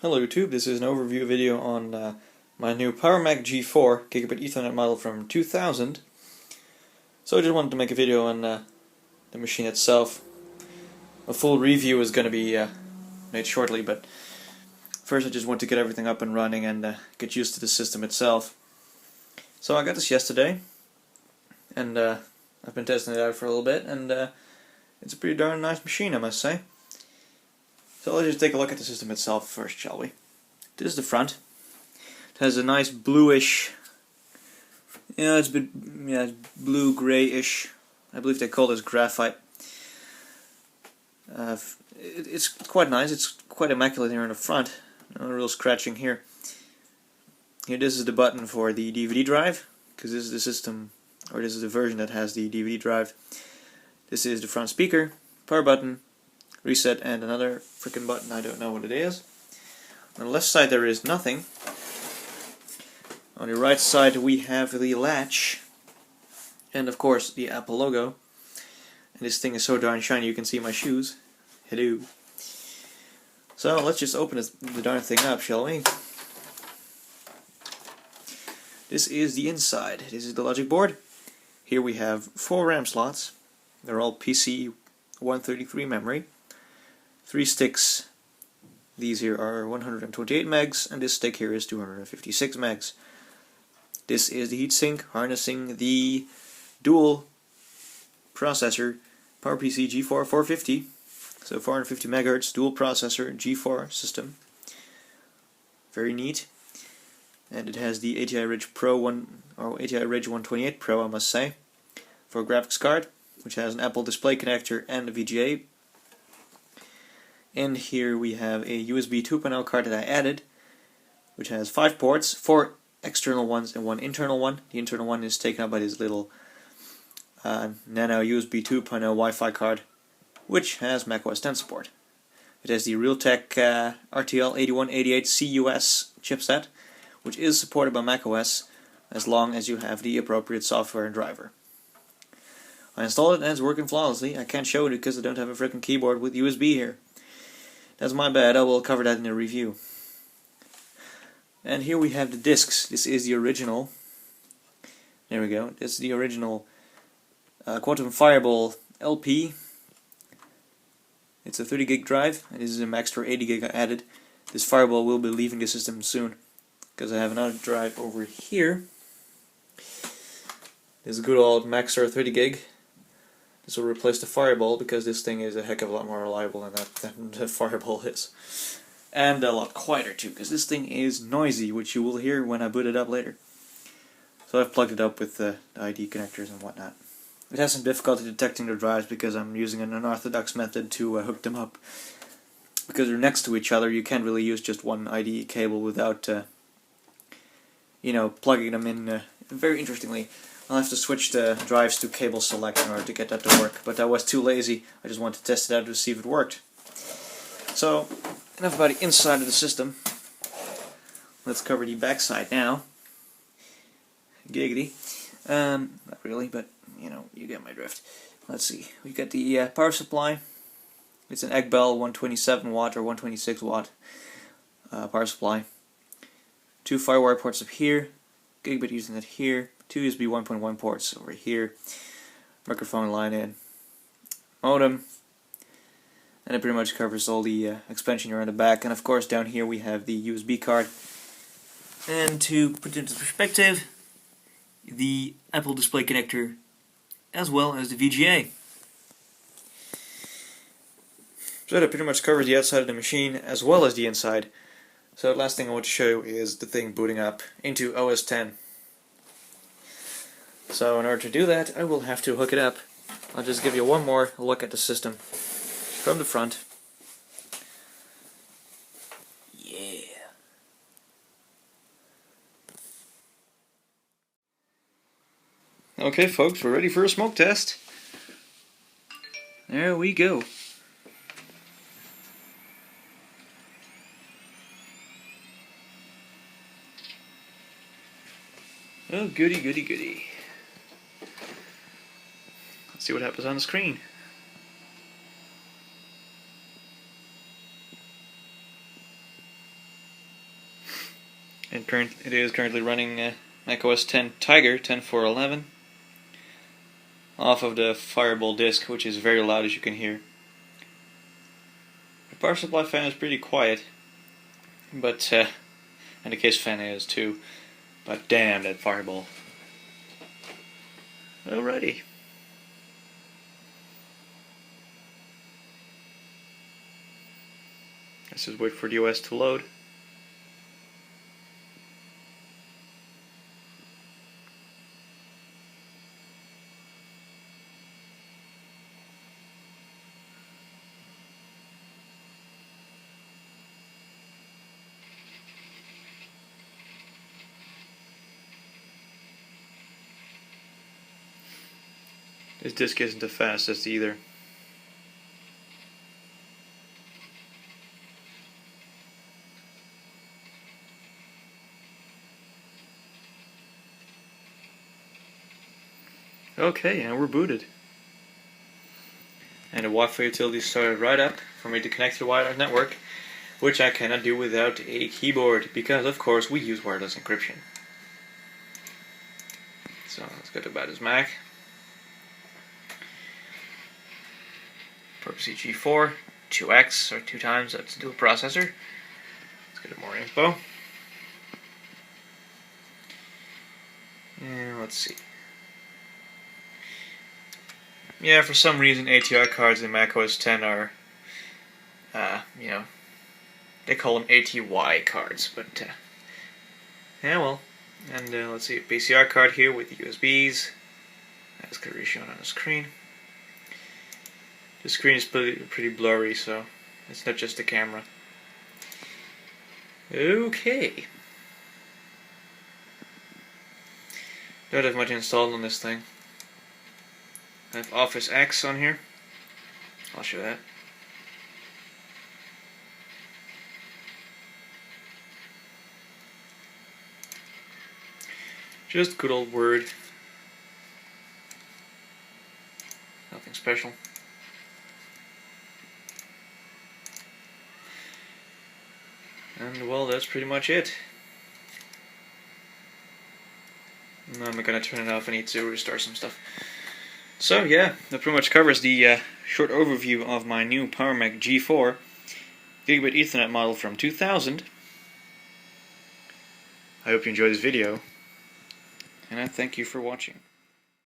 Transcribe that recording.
Hello YouTube, this is an overview video on my new PowerMac G4 Gigabit Ethernet model from 2000. So I just wanted to make a video on the machine itself. A full review is going to be made shortly, but first I just want to get everything up and running and get used to the system itself. So I got this yesterday, and I've been testing it out for a little bit, and it's a pretty darn nice machine, I must say. So let's just take a look at the system itself first, shall we? This is the front. It has a nice bluish, it's a bit, blue grayish. I believe they call this graphite. It's quite nice. It's quite immaculate here in the front. No real scratching here. Here, this is the button for the DVD drive, because this is the system, or this is the version that has the DVD drive. This is the front speaker, power button, reset, and another freaking button. I don't know what it is. On the left side there is nothing. On the right side we have the latch and of course the Apple logo. And this thing is so darn shiny you can see my shoes. Hello. So let's just open the darn thing up, shall we? This is the inside. This is the logic board. Here we have 4 RAM slots. They're all PC 133 memory. 3 sticks. These here are 128 megs, and this stick here is 256 megs. This is the heatsink harnessing the dual processor PowerPC G4 450. So 450 MHz dual processor G4 system. Very neat. And it has the ATI Ridge Pro ATI Ridge 128 Pro, I must say, for a graphics card, which has an Apple display connector and a VGA. And here we have a USB 2.0 card that I added, which has 5 ports, 4 external ones and 1 internal one. The internal one is taken up by this little nano USB 2.0 Wi-Fi card, which has macOS 10 support. It has the Realtek RTL 8188 CUS chipset, which is supported by macOS as long as you have the appropriate software and driver. I installed it and it's working flawlessly. I can't show it because I don't have a freaking keyboard with USB here. That's my bad. I will cover that in a review. And here we have the discs. This is the original. There we go. This is the original Quantum Fireball LP. It's a 30 gig drive, and this is a max for 80 gig I added. This Fireball will be leaving the system soon, because I have another drive over here. This is a good old Maxtor 30 gig. This will replace the Fireball, because this thing is a heck of a lot more reliable than the Fireball is. And a lot quieter too, because this thing is noisy, which you will hear when I boot it up later. So I've plugged it up with the ID connectors and whatnot. It has some difficulty detecting the drives because I'm using an unorthodox method to hook them up. Because they're next to each other, you can't really use just one ID cable without, plugging them in. Very interestingly, I'll have to switch the drives to cable select in order to get that to work, but I was too lazy. I just wanted to test it out to see if it worked. So, enough about the inside of the system. Let's cover the back side now. Giggity. Not really, but, you get my drift. Let's see. We got the power supply. It's an Egbel 127 watt or 126 watt power supply. 2 FireWire ports up here. Gigabit Ethernet here. 2 USB 1.1 ports over here. Microphone line in. Modem. And it pretty much covers all the expansion here on the back. And of course down here we have the USB card. And to put it into perspective, the Apple display connector as well as the VGA. So that pretty much covers the outside of the machine as well as the inside. So the last thing I want to show you is the thing booting up into OS 10. So in order to do that, I will have to hook it up. I'll just give you one more look at the system from the front. Yeah. Okay folks, we're ready for a smoke test. There we go. Oh, goody, goody, goody. Let's see what happens on the screen. It is currently running macOS 10 Tiger 10.4.11 off of the Fireball disk, which is very loud, as you can hear. The power supply fan is pretty quiet, but and the case fan is too. But damn, that Fireball. Alrighty. Let's just wait for the OS to load. This disk isn't the fastest either. Okay, and we're booted. And the Wi-Fi utility started right up for me to connect to the wireless network, which I cannot do without a keyboard, because of course we use wireless encryption. So let's go to about his Mac. PowerMac G4, 2x, or 2 times, that's dual processor. Let's get more info. And let's see. Yeah, for some reason ATI cards in macOS 10 are, they call them ATY cards, but, yeah, well. And let's see, a PCR card here with USBs. That's going to be shown on the screen. The screen is pretty blurry, so it's not just the camera. Okay. Don't have much installed on this thing. I have Office X on here. I'll show that. Just good old Word. Nothing special. And well, that's pretty much it. Now I'm gonna turn it off. I need to restore some stuff. So yeah, that pretty much covers the short overview of my new PowerMac G4 Gigabit Ethernet model from 2000. I hope you enjoyed this video, and I thank you for watching.